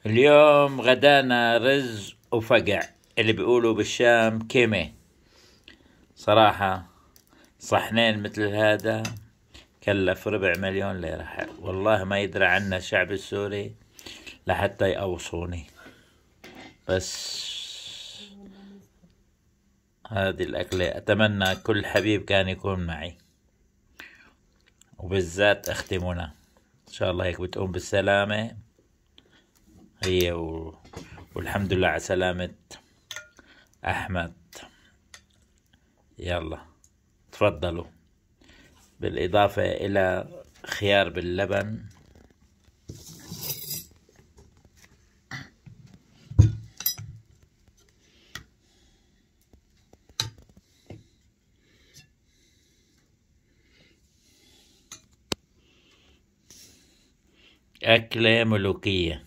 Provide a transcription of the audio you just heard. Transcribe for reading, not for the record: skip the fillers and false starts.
اليوم غدانا رز وفقع، اللي بيقولوا بالشام كيمة. صراحة صحنين مثل هذا كلف 250,000 ليرة. والله ما يدري عنا الشعب السوري لحتى يقوصوني. بس هذه الأكلة أتمنى كل حبيب كان يكون معي، وبالذات أختي منى. إن شاء الله هيك بتقوم بالسلامة هي والحمد لله على سلامة أحمد. يلا تفضلوا، بالإضافة إلى خيار باللبن. أكلة ملوكية.